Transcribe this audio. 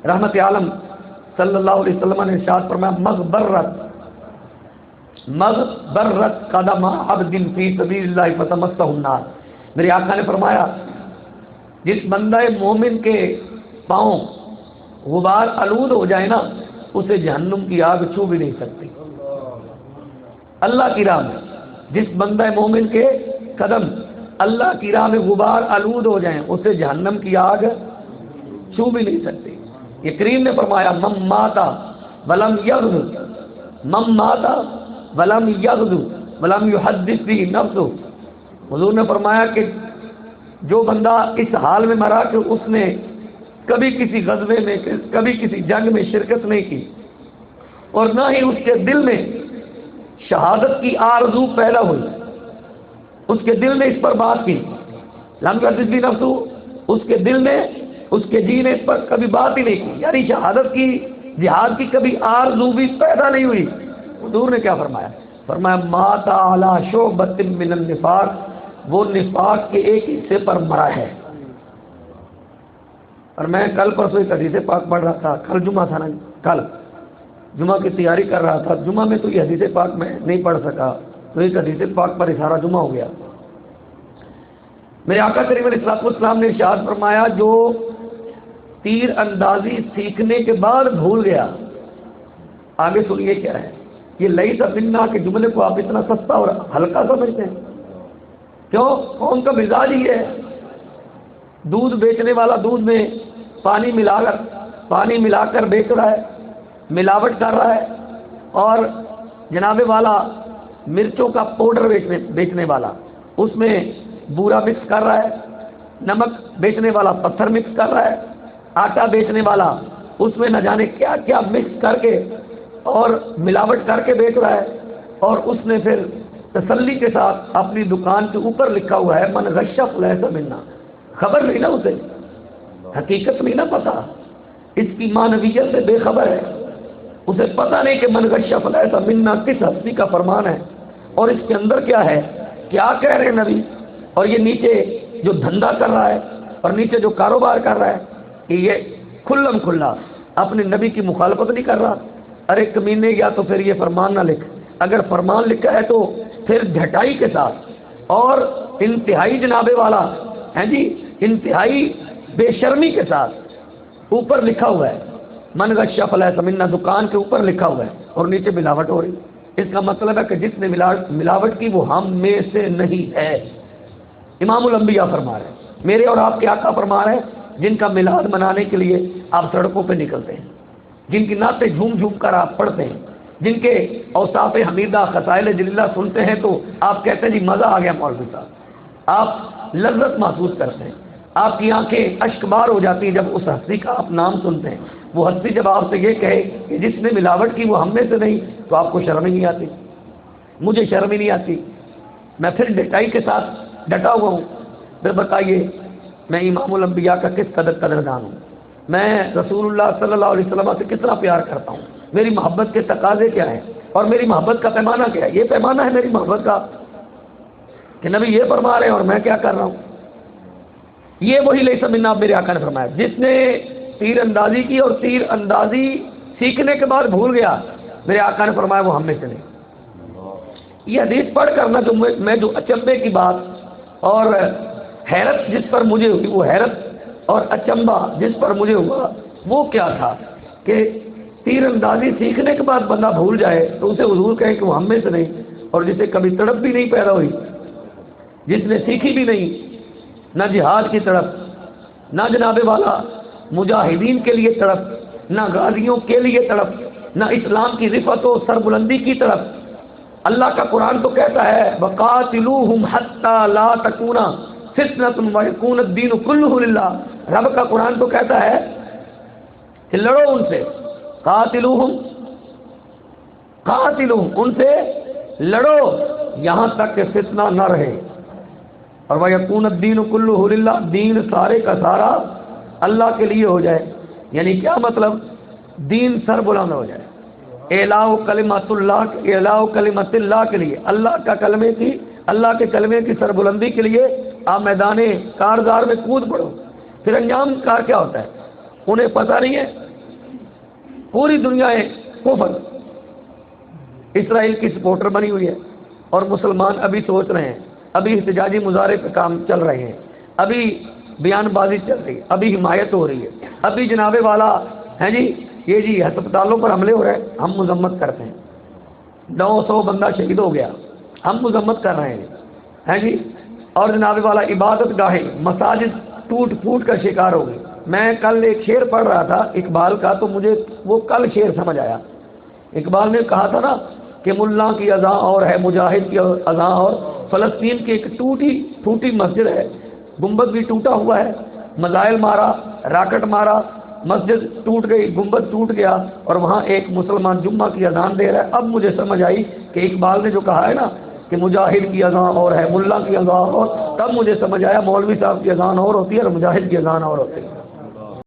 رحمت عالم صلی اللہ علیہ وسلم نے ارشاد فرمایا مغبرت قدم عبد فی سبیل اللہ فتمسہ النار. میرے آقا نے فرمایا جس بندہ مومن کے پاؤں غبار آلود ہو جائے نا اسے جہنم کی آگ چھو بھی نہیں سکتی. اللہ کی راہ میں جس بندہ مومن کے قدم اللہ کی راہ میں غبار آلود ہو جائیں اسے جہنم کی آگ چھو بھی نہیں سکتی. یہ کریم نے فرمایا مم ماتا ولم یغزو ولم یحدث به نفسه. حضور نے فرمایا کہ جو بندہ اس حال میں مرا کہ اس نے کبھی کسی غزوے میں کبھی کسی جنگ میں شرکت نہیں کی اور نہ ہی اس کے دل میں شہادت کی آرزو پیدا ہوئی, اس کے دل نے اس پر بات کی, لم یحدث به نفسه, اس کے دل نے اس کے جی نے اس پر کبھی بات ہی نہیں کی, یعنی شہادت کی جہاد کی کبھی آرزو بھی پیدا نہیں ہوئی. حضور نے کیا فرمایا؟ فرمایا مات علی شعبۃ من النفاق, وہ نفاق کے ایک حصے پر مرا ہے. اور میں کل پرسوں ایک حدیث پاک پڑھ رہا تھا, کل جمعہ تھا نا, کل جمعہ کی تیاری کر رہا تھا, جمعہ میں تو یہ حدیث پاک میں نہیں پڑھ سکا تو ایک حدیث پاک پر سارا جمعہ ہو گیا. میرے آقا کریم علیہ الصلوۃ والسلام نے ارشاد فرمایا جو تیر اندازی سیکھنے کے بعد بھول گیا, آگے سنیے کیا ہے. یہ لئی منا کے جملے کو آپ اتنا سستا اور ہلکا سمجھتے ہیں, کیوں؟ قوم کا مزاج ہی ہے. دودھ بیچنے والا دودھ میں پانی ملا کر بیچ رہا ہے, ملاوٹ کر رہا ہے, اور جناب والا مرچوں کا پاؤڈر بیچنے والا اس میں بورا مکس کر رہا ہے, نمک بیچنے والا پتھر مکس کر رہا ہے, آٹا بیچنے والا اس میں نہ جانے کیا کیا مکس کر کے اور ملاوٹ کر کے بیچ رہا ہے, اور اس نے پھر تسلی کے ساتھ اپنی دکان کے اوپر لکھا ہوا ہے من غش فلیس منا. خبر نہیں نا اسے, حقیقت نہیں نا پتا, اس کی معنویت سے بے خبر ہے, اسے پتہ نہیں کہ من غش فلیس منا کس ہستی کا فرمان ہے اور اس کے اندر کیا ہے, کیا کہہ رہے ہیں نبی. اور یہ نیچے جو دھندا کر رہا ہے اور نیچے جو کاروبار کر رہا ہے کہ یہ کھلم کھلا اپنے نبی کی مخالفت نہیں کر رہا. ارے کمینے, یا تو پھر یہ فرمان نہ لکھ, اگر فرمان لکھا ہے تو پھر ڈھٹائی کے ساتھ اور انتہائی جنابے والا ہے جی, انتہائی بے شرمی کے ساتھ اوپر لکھا ہوا ہے من غش فلیس منا, دکان کے اوپر لکھا ہوا ہے اور نیچے ملاوٹ ہو رہی. اس کا مطلب ہے کہ جس نے ملاوٹ کی وہ ہم میں سے نہیں ہے. امام الانبیاء فرما رہے ہیں, میرے اور آپ کے آقا فرما رہے ہیں, جن کا میلاد منانے کے لیے آپ سڑکوں پہ نکلتے ہیں, جن کی نعتیں جھوم جھوم کر آپ پڑھتے ہیں, جن کے اوصاف حمیدہ خصائل جلیلہ سنتے ہیں تو آپ کہتے ہیں جی مزہ آ گیا مولوی صاحب, آپ لذت محسوس کرتے ہیں, آپ کی آنکھیں اشک بار ہو جاتی ہیں جب اس ہستی کا آپ نام سنتے ہیں. وہ ہستی جب آپ سے یہ کہے کہ جس نے ملاوٹ کی وہ ہم میں سے نہیں, تو آپ کو شرم ہی نہیں آتی, مجھے شرم ہی نہیں آتی, میں پھر ڈٹائی کے ساتھ ڈٹا ہوا ہوں. پھر بتائیے میں امام الانبیاء کا کس قدردان ہوں, میں رسول اللہ صلی اللہ علیہ وسلم سے کتنا پیار کرتا ہوں, میری محبت کے تقاضے کیا ہیں اور میری محبت کا پیمانہ کیا ہے. یہ پیمانہ ہے میری محبت کا کہ نبی یہ فرما رہے ہیں اور میں کیا کر رہا ہوں. یہ وہی لیس منا میرے آقا نے فرمایا جس نے تیر اندازی کی اور تیر اندازی سیکھنے کے بعد بھول گیا, میرے آقا نے فرمایا وہ ہم میں سے نہیں. یہ حدیث پڑھ کر میں جو اچنبے کی بات اور حیرت جس پر مجھے ہوئی, وہ حیرت اور اچنبا جس پر مجھے ہوا وہ کیا تھا کہ تیر اندازی سیکھنے کے بعد بندہ بھول جائے تو اسے حضور کہیں کہ وہ ہم میں سے نہیں, اور جسے کبھی تڑپ بھی نہیں پیدا ہوئی, جس نے سیکھی بھی نہیں, نہ جہاد کی طرف, نہ جناب والا مجاہدین کے لیے طرف, نہ غازیوں کے لیے طرف, نہ اسلام کی رفعت و سربلندی کی طرف. اللہ کا قرآن تو کہتا ہے وَقَاتِلُوهُمْ حَتَّى لَا تَكُونَ فِتْنَةٌ وَيَكُونَ الدِّينُ كُلُّهُ لِلَّهِ. رب کا قرآن تو کہتا ہے کہ لڑو ان سے, قاتلوہم ان سے لڑو یہاں تک کہ فتنہ نہ رہے, اور وَيَكُونَ الدِّينُ كُلُّهُ لِلَّهِ, دین سارے کا سارا اللہ کے لیے ہو جائے. یعنی کیا مطلب, دین سر بلند ہو جائے, اعلاء کلمت اللہ کے لیے, اللہ کا کلمے کی, اللہ کے کلمے کی سربلندی کے لیے آپ میدان کارزار میں کود پڑو. پھر انجام کار کیا ہوتا ہے, انہیں پتہ نہیں ہے پوری دنیا کفر اسرائیل کی سپورٹر بنی ہوئی ہے، اور مسلمان ابھی سوچ رہے ہیں، ابھی احتجاجی مظاہرے پہ کام چل رہے ہیں، ابھی بیان بازی چل رہی ہے، ابھی حمایت ہو رہی ہے، ابھی جناب والا ہے جی یہ جی ہسپتالوں پر حملے ہو رہے ہیں، ہم مذمت کرتے ہیں، 900 بندہ شہید ہو گیا، ہم مذمت کر رہے ہیں جی، اور جناب والا عبادت گاہیں مساجد ٹوٹ پھوٹ کا شکار ہو گئی۔ میں کل ایک شعر پڑھ رہا تھا اقبال کا، تو مجھے وہ کل شعر سمجھ آیا۔ اقبال نے کہا تھا نا کہ ملا کی اذاں اور ہے، مجاہد کی اذاں اور، فلسطین کی ایک ٹوٹی مسجد ہے، گنبد بھی ٹوٹا ہوا ہے، میزائل مارا، راکٹ مارا، مسجد ٹوٹ گئی، گنبد ٹوٹ گیا، اور وہاں ایک مسلمان جمعہ کی اذان دے رہا ہے۔ اب مجھے سمجھ آئی کہ اقبال نے جو کہا ہے نا کہ مجاہد کی اذان اور ہے، ملا کی اذان اور، تب مجھے سمجھ آیا مولوی صاحب کی اذان اور ہوتی ہے اور مجاہد کی اذان اور ہوتی ہے۔